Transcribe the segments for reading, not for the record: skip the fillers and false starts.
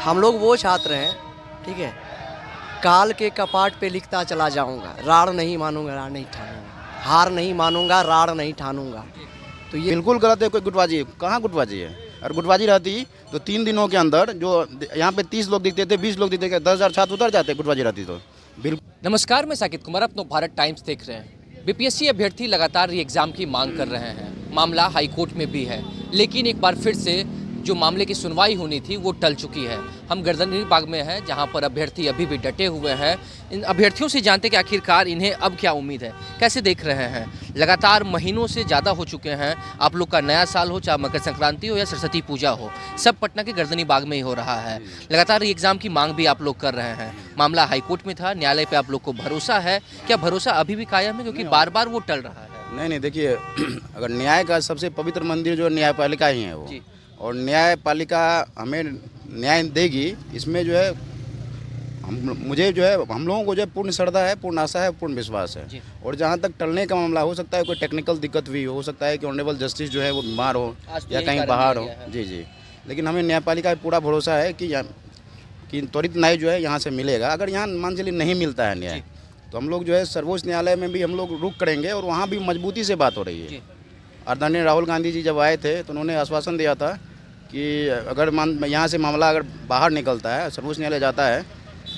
हम लोग वो छात्र हैं, ठीक है, काल के कपाट पे लिखता चला जाऊंगा, राड़ नहीं मानूंगा, राड़ नहीं ठानूंगा, हार नहीं मानूंगा, राड़ नहीं ठानूंगा। तो ये बिल्कुल गलत है। कोई गुटबाजी कहाँ गुटबाजी है? और गुटबाजी रहती तो 3 दिनों के अंदर जो यहाँ पे 30 लोग दिखते थे, 20 लोग दिखते थे, 10,000 छात्र उतर जाते गुटबाजी रहती तो। बिल्कुल। नमस्कार, मैं साकिब कुमार, अपनो भारत टाइम्स देख रहे हैं। बीपीएससी अभ्यर्थी लगातार री एग्ज़ाम की मांग कर रहे हैं। मामला हाईकोर्ट में भी है, लेकिन एक बार फिर से जो मामले की सुनवाई होनी थी वो टल चुकी है। हम गर्दनी बाग में हैं, जहां पर अभ्यर्थी अभी भी डटे हुए हैं। इन अभ्यर्थियों से जानते कि आखिरकार इन्हें अब क्या उम्मीद है, कैसे देख रहे हैं। लगातार महीनों से ज़्यादा हो चुके हैं। आप लोग का नया साल हो, चाहे मकर संक्रांति हो या सरस्वती पूजा हो, सब पटना के गर्दनी बाग में ही हो रहा है। लगातार एग्ज़ाम की मांग भी आप लोग कर रहे हैं। मामला हाईकोर्ट में था, न्यायालय पे आप लोग को भरोसा है? क्या भरोसा अभी भी कायम है, क्योंकि बार बार वो टल रहा है? नहीं, देखिए अगर न्याय का सबसे पवित्र मंदिर जो न्यायपालिका ही है वो, और न्यायपालिका हमें न्याय देगी, इसमें जो है मुझे जो है हम लोगों को जो है पूर्ण श्रद्धा है, पूर्ण आशा है, पूर्ण विश्वास है। और जहाँ तक टलने का मामला, हो सकता है कोई टेक्निकल दिक्कत भी हो सकता है कि ऑनरेबल जस्टिस जो है वो बीमार हो या कहीं बाहर हो। जी, लेकिन हमें न्यायपालिका पे पूरा भरोसा है कि त्वरित न्याय जो है यहाँ से मिलेगा। अगर यहाँ मान चलिए नहीं मिलता है न्याय, तो हम लोग जो है सर्वोच्च न्यायालय में भी हम लोग रुख करेंगे, और वहाँ भी मजबूती से बात हो रही है। आदरणीय राहुल गांधी जी जब आए थे तो उन्होंने आश्वासन दिया था कि अगर यहाँ से मामला अगर बाहर निकलता है, सर्वोच्च न्यायालय जाता है,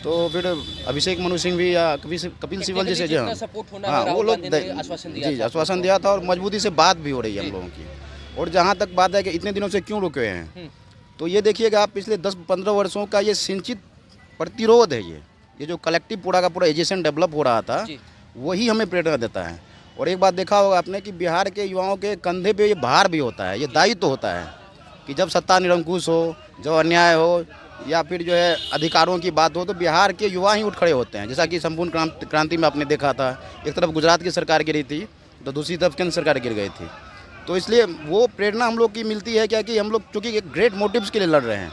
तो फिर अभिषेक मनु सिंह भी या कपिल सिब्बल जैसे जो हाँ वो लोग जी आश्वासन दिया था, और मजबूती से बात भी हो रही है हम लोगों की। और जहाँ तक बात है कि इतने दिनों से क्यों रुके हैं, तो ये देखिएगा आप, पिछले 10-15 वर्षों का ये सिंचित प्रतिरोध है। ये जो कलेक्टिव पूरा का पूरा एजेशन डेवलप हो रहा था, वही हमें प्रेरणा देता है। और एक बात देखा होगा आपने कि बिहार के युवाओं के कंधे पे ये भार भी होता है, ये दायित्व तो होता है कि जब सत्ता निरंकुश हो, जब अन्याय हो या फिर जो है अधिकारों की बात हो, तो बिहार के युवा ही उठ खड़े होते हैं। जैसा कि संपूर्ण क्रांति में आपने देखा था, एक तरफ गुजरात की सरकार गिरी थी तो दूसरी तरफ केंद्र सरकार गिर गई थी। तो इसलिए वो प्रेरणा हम लोग की मिलती है क्या कि हम लोग चूँकि एक ग्रेट मोटिव्स के लिए लड़ रहे हैं,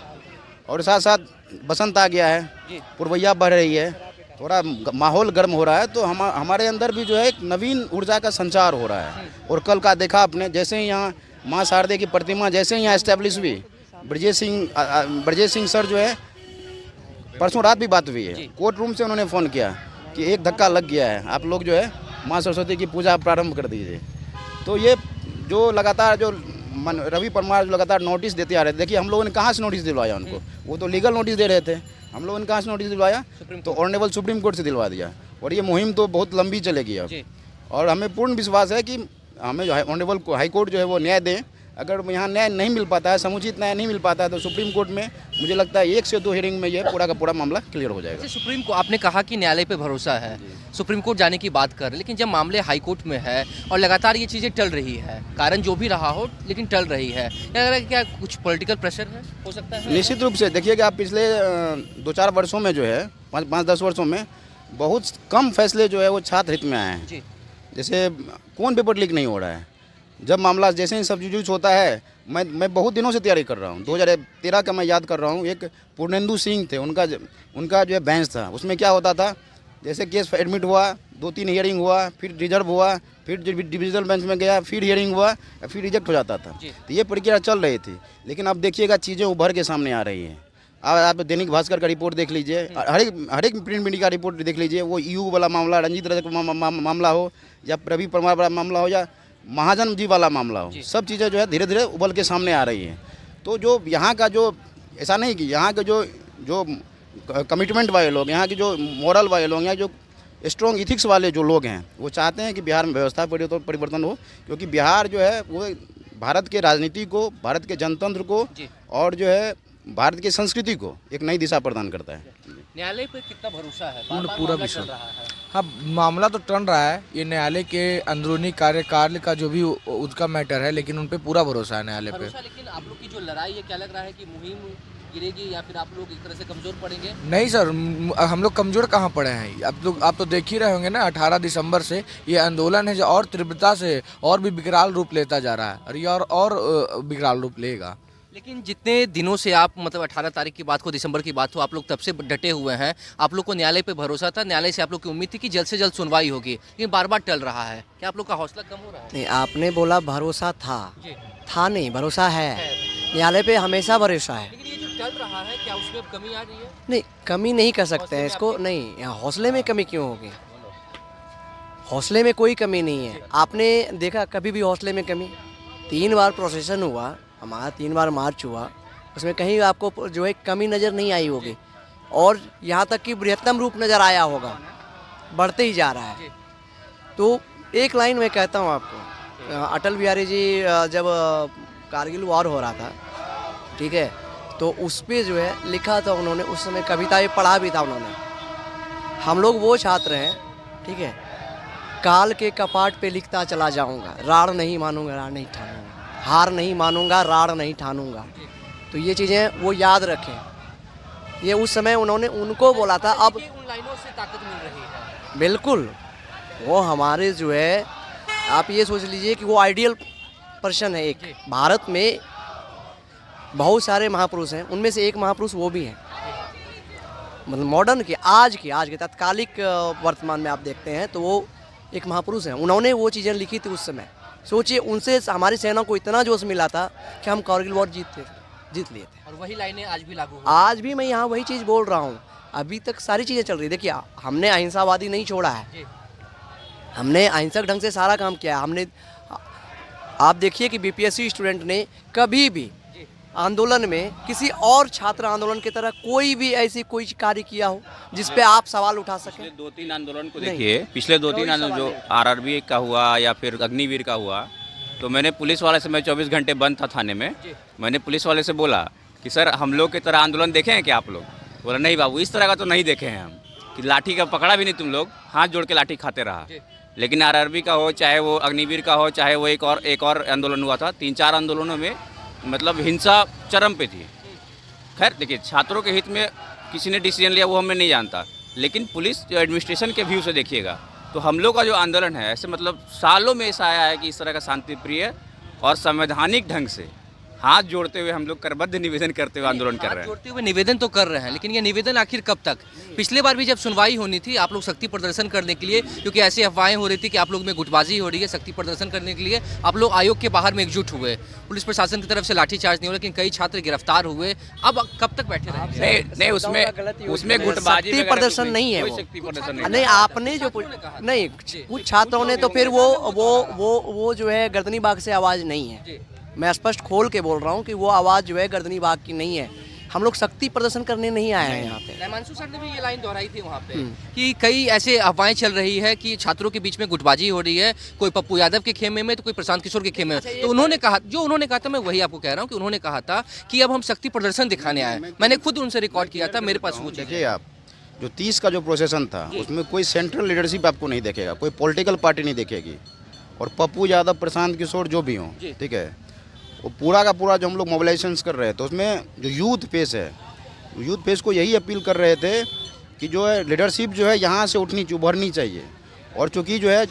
और साथ साथ बसंत आ गया है, पुरवैया बढ़ रही है, थोड़ा माहौल गर्म हो रहा है, तो हमारे अंदर भी जो है एक नवीन ऊर्जा का संचार हो रहा है। और कल का देखा आपने, जैसे ही यहाँ माँ शारदे की प्रतिमा जैसे ही यहाँ एस्टेब्लिश हुई, ब्रजेश सिंह सर जो है, परसों रात भी बात हुई है, कोर्ट रूम से उन्होंने फ़ोन किया कि एक धक्का लग गया है, आप लोग जो है माँ सरस्वती की पूजा प्रारंभ कर दीजिए। तो ये जो लगातार जो रवि परमार जो लगातार नोटिस देते आ रहे थे, देखिए हम लोगों ने कहाँ से नोटिस दिलवाया उनको, वो तो लीगल नोटिस दे रहे थे, हम लोगों ने कहाँ से नोटिस दिलवाया, तो ऑनरेबल सुप्रीम कोर्ट से दिलवा दिया। और ये मुहिम तो बहुत लंबी चलेगी अब, और हमें पूर्ण विश्वास है कि हमें जो है ऑनरेबल हाईकोर्ट जो है वो न्याय दें। अगर यहाँ न्याय नहीं मिल पाता है, समुचित न्याय नहीं मिल पाता है, तो सुप्रीम कोर्ट में मुझे लगता है 1 से 2 हियरिंग में ये पूरा का पूरा मामला क्लियर हो जाएगा। सुप्रीम कोर्ट, आपने कहा कि न्यायालय पे भरोसा है, सुप्रीम कोर्ट जाने की बात कर, लेकिन जब मामले हाई कोर्ट में है और लगातार ये चीज़ें टल रही है, कारण जो भी रहा हो लेकिन टल रही है, क्या कुछ पॉलिटिकल प्रेशर है, हो सकता है? निश्चित रूप से देखिएगा आप, पिछले 2-4 वर्षों में जो है, 5-10 वर्षों में बहुत कम फैसले जो है वो छात्र हित में आए हैं। जैसे कौन पेपर लीक नहीं हो रहा है, जब मामला जैसे ही सब जूझ होता है, मैं बहुत दिनों से तैयारी कर रहा हूँ। 2013 का मैं याद कर रहा हूँ, एक पूर्णेंदु सिंह थे, उनका जो है बेंच था, उसमें क्या होता था, जैसे केस एडमिट हुआ, 2-3 हियरिंग हुआ, फिर रिजर्व हुआ, फिर डिविजनल बेंच में गया, फिर हियरिंग हुआ, फिर रिजेक्ट हो जाता था। तो ये प्रक्रिया चल रही थी, लेकिन अब देखिएगा चीज़ें उभर के सामने आ रही हैं। आप दैनिक भास्कर का रिपोर्ट देख लीजिए, हर एक प्रिंट मीडिया का रिपोर्ट देख लीजिए, वो EU वाला मामला, रंजीत रजक मामला हो, या रवि परमार वाला मामला हो, या महाजन जी वाला मामला हो, सब चीज़ें जो है धीरे धीरे उबल के सामने आ रही हैं। तो जो यहाँ का जो, ऐसा नहीं कि यहाँ के जो कमिटमेंट वाले लोग, यहाँ के जो मॉरल वाले लोग, यहाँ जो स्ट्रॉन्ग इथिक्स वाले जो लोग हैं, वो चाहते हैं कि बिहार में व्यवस्था परिवर्तन हो, क्योंकि बिहार जो है वो भारत के राजनीति को, भारत के जनतंत्र को, और जो है भारत की संस्कृति को एक नई दिशा प्रदान करता है। न्यायालय पे कितना भरोसा है? पूरा विषय हाँ, मामला तो टल रहा है, ये न्यायालय के अंदरूनी कार्यकाल का जो भी उसका मैटर है, लेकिन उन पे पूरा भरोसा है न्यायालय पे। लेकिन आप लोग की जो लड़ाई है, क्या लग रहा है कि मुहिम गिरेगी या फिर आप लोग एक तरह से कमजोर पड़ेंगे? नहीं सर, हम लोग कमजोर कहाँ पड़े हैं। आप तो देख ही रहे होंगे ना, 18 दिसंबर से ये आंदोलन है जो और तीव्रता से और भी विकराल रूप लेता जा रहा है, और ये और विकराल रूप लेगा। लेकिन जितने दिनों से आप, मतलब 18 तारीख की बात हो, दिसंबर की बात हो, आप लोग तब से डटे हुए हैं, आप लोग को न्यायालय पे भरोसा था, न्यायालय से आप लोग की उम्मीद थी कि जल्द से जल्द सुनवाई होगी, लेकिन बार बार टल रहा है। क्या आप लोग का हौसला कम हो रहा है? नहीं, आपने बोला भरोसा था नहीं, भरोसा है, न्यायालय पे हमेशा भरोसा है। लेकिन ये जो टल रहा है, क्या उसमें कमी आ रही है? नहीं, कमी नहीं कर सकते हैं इसको, नहीं, यहाँ हौसले में कमी क्यों होगी? हौसले में कोई कमी नहीं है। आपने देखा कभी भी हौसले में कमी? 3 बार प्रोसेशन हुआ हमारा, 3 बार मार्च हुआ, उसमें कहीं आपको जो है कमी नज़र नहीं आई होगी, और यहाँ तक कि बृहत्तम रूप नज़र आया होगा, बढ़ते ही जा रहा है। तो एक लाइन मैं कहता हूँ आपको, अटल बिहारी जी जब कारगिल वॉर हो रहा था, ठीक है, तो उस पे जो है लिखा था उन्होंने, उस समय कविताएं पढ़ा भी था उन्होंने। हम लोग वो छात्र हैं, ठीक है, काल के कपाट पे लिखता चला जाऊंगा, राड़ नहीं मानूंगा, राड़ नहीं ठानूंगा, हार नहीं मानूंगा, राड़ नहीं ठानूंगा। तो ये चीज़ें वो याद रखें। ये उस समय उन्होंने उनको बोला था। अब उन लाइनों से ताकत मिल रही है। बिल्कुल, वो हमारे जो है, आप ये सोच लीजिए कि वो आइडियल पर्सन है। एक भारत में बहुत सारे महापुरुष हैं, उनमें से एक महापुरुष वो भी हैं, मतलब मॉडर्न के आज के तत्कालिक वर्तमान में आप देखते हैं तो वो एक महापुरुष हैं। उन्होंने वो चीज़ें लिखी थी उस समय। सोचिए, उनसे हमारी सेना को इतना जोश मिला था कि हम कारगिल वॉर जीत लिए थे। और वही लाइनें आज भी लागू हैं। आज भी मैं यहाँ वही चीज़ बोल रहा हूँ, अभी तक सारी चीज़ें चल रही है। देखिए, हमने अहिंसावादी नहीं छोड़ा है, हमने अहिंसक ढंग से सारा काम किया है। हमने, आप देखिए कि बीपीएससी स्टूडेंट ने कभी भी आंदोलन में किसी और छात्र आंदोलन की तरह कोई भी ऐसी कोई कार्य किया हो जिस पे आप सवाल उठा सकें? पिछले 2-3 आंदोलन को देखिए, पिछले 2-3 आंदोलन जो आरआरबी का हुआ या फिर अग्निवीर का हुआ, तो मैंने पुलिस वाले से, मैं 24 घंटे बंद था थाने में, मैंने पुलिस वाले से बोला कि सर हम लोग की तरह आंदोलन देखे हैं क्या आप लोग? बोला नहीं बाबू, इस तरह का तो नहीं देखे हैं हम, कि लाठी का पकड़ा भी नहीं तुम लोग, हाथ जोड़ के लाठी खाते रहा। लेकिन आरआरबी का हो, चाहे वो अग्निवीर का हो, चाहे वो एक और आंदोलन हुआ था, 3-4 आंदोलनों में मतलब हिंसा चरम पे थी। खैर देखिए, छात्रों के हित में किसी ने डिसीजन लिया वो हमें नहीं जानता, लेकिन पुलिस एडमिनिस्ट्रेशन के व्यू से देखिएगा तो हम लोग का जो आंदोलन है, ऐसे मतलब सालों में ऐसा आया है कि इस तरह का शांतिप्रिय और संवैधानिक ढंग से हाथ जोड़ते हुए हम लोग करबद्ध निवेदन करते हुए आंदोलन कर रहे हैं। जोड़ते हुए निवेदन तो कर रहे हैं, लेकिन ये निवेदन आखिर कब तक? पिछले बार भी जब सुनवाई होनी थी, आप लोग शक्ति प्रदर्शन करने के लिए, क्योंकि ऐसी अफवाहें हो रही थी कि आप लोग में गुटबाजी हो रही है, शक्ति प्रदर्शन करने के लिए आप लोग आयोग के बाहर में एकजुट हुए। पुलिस प्रशासन की तरफ से लाठीचार्ज नहीं हुआ, लेकिन कई छात्र गिरफ्तार हुए। अब कब तक बैठे रहेंगे? नहीं, उसमें गुटबाजी शक्ति प्रदर्शन नहीं है, शक्ति प्रदर्शन नहीं। आपने जो नहीं, कुछ छात्रों ने तो फिर वो जो है गर्दनी बाग से आवाज़ नहीं है। मैं स्पष्ट खोल के बोल रहा हूँ कि वो आवाज़ जो है गर्दनी बाग की नहीं है। हम लोग शक्ति प्रदर्शन करने नहीं आए हैं यहाँ पे। हिमांशु सर ने भी ये लाइन दोहराई थी वहाँ पे कि कई ऐसे अफवाहें चल रही है कि छात्रों के बीच में गुटबाजी हो रही है, कोई पप्पू यादव के खेमे में तो कोई प्रशांत किशोर के खेमे में। तो उन्होंने कहा था, मैं वही आपको कह रहा हूँ कि उन्होंने कहा था कि अब हम शक्ति प्रदर्शन दिखाने आए। मैंने खुद उनसे रिकॉर्ड किया था, मेरे पास वो देखिए आप, जो 30 का जो प्रोसेसन था उसमें कोई सेंट्रल लीडरशिप आपको नहीं देखेगा, कोई पॉलिटिकल पार्टी नहीं देखेगी, और पप्पू यादव, प्रशांत किशोर जो भी हों, ठीक है, वो पूरा का पूरा जो हम लोग मोबिलाइजेशन कर रहे हैं, तो उसमें जो यूथ फेस है, यूथ फेस को यही अपील कर रहे थे कि जो है लीडरशिप जो है यहाँ से उभरनी चाहिए, और चूँकि जो है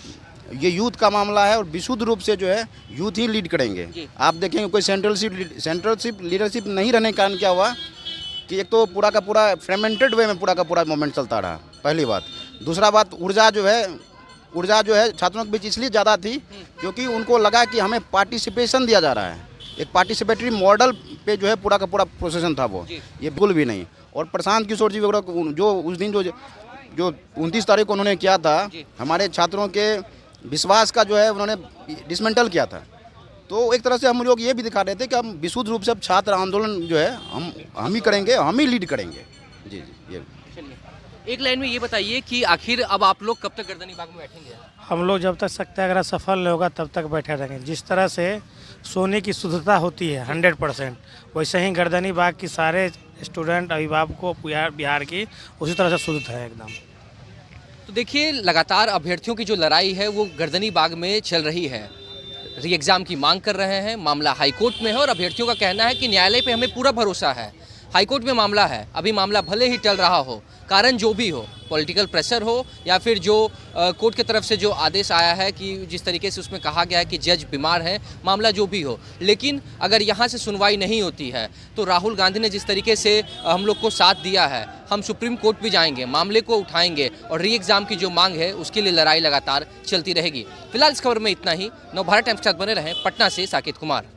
ये यूथ का मामला है और विशुद्ध रूप से जो है यूथ ही लीड करेंगे। आप देखेंगे कोई सेंट्रलशिप लीडरशिप नहीं रहने के कारण क्या हुआ कि एक तो पूरा का पूरा फ्रेगमेंटेड वे में पूरा का पूरा मूवमेंट चलता रहा, पहली बात। दूसरा बात, ऊर्जा जो है छात्रों के बीच इसलिए ज़्यादा थी क्योंकि उनको लगा कि हमें पार्टिसिपेशन दिया जा रहा है, एक पार्टिसिपेटरी मॉडल पे जो है पूरा का पूरा प्रोसेसन था वो, ये बिल्कुल भी नहीं। और प्रशांत किशोर जी वगैरह जो उस दिन जो 29 तारीख को उन्होंने किया था, हमारे छात्रों के विश्वास का जो है उन्होंने डिसमेंटल किया था। तो एक तरह से हम लोग ये भी दिखा रहे थे कि हम विशुद्ध रूप से अब छात्र आंदोलन जो है हम ही करेंगे, हम ही लीड करेंगे। जी ये एक लाइन में ये बताइए कि आखिर अब आप लोग कब तक गर्दनी बाग में बैठेंगे? हम लोग जब तक सत्याग्रह सफल नहीं होगा तब तक बैठे रहेंगे। जिस तरह से सोने की शुद्धता होती है 100%, वैसे ही गर्दनी बाग की सारे स्टूडेंट अभिभावकों बिहार की उसी तरह से शुद्ध है एकदम। तो देखिए, लगातार अभ्यर्थियों की जो लड़ाई है वो गर्दनी बाग में चल रही है। री एग्ज़ाम की मांग कर रहे हैं, मामला हाईकोर्ट में है और अभ्यर्थियों का कहना है कि न्यायालय पे हमें पूरा भरोसा है। हाईकोर्ट में मामला है, अभी मामला भले ही टल रहा हो, कारण जो भी हो, पॉलिटिकल प्रेशर हो या फिर जो कोर्ट की तरफ से जो आदेश आया है कि जिस तरीके से उसमें कहा गया है कि जज बीमार है, मामला जो भी हो, लेकिन अगर यहाँ से सुनवाई नहीं होती है तो राहुल गांधी ने जिस तरीके से हम लोग को साथ दिया है, हम सुप्रीम कोर्ट भी जाएंगे, मामले को उठाएंगे और री एग्ज़ाम की जो मांग है उसके लिए लड़ाई लगातार चलती रहेगी। फिलहाल इस खबर में इतना ही। नवभारत टाइम्स के साथ बने रहें। पटना से साकेत कुमार।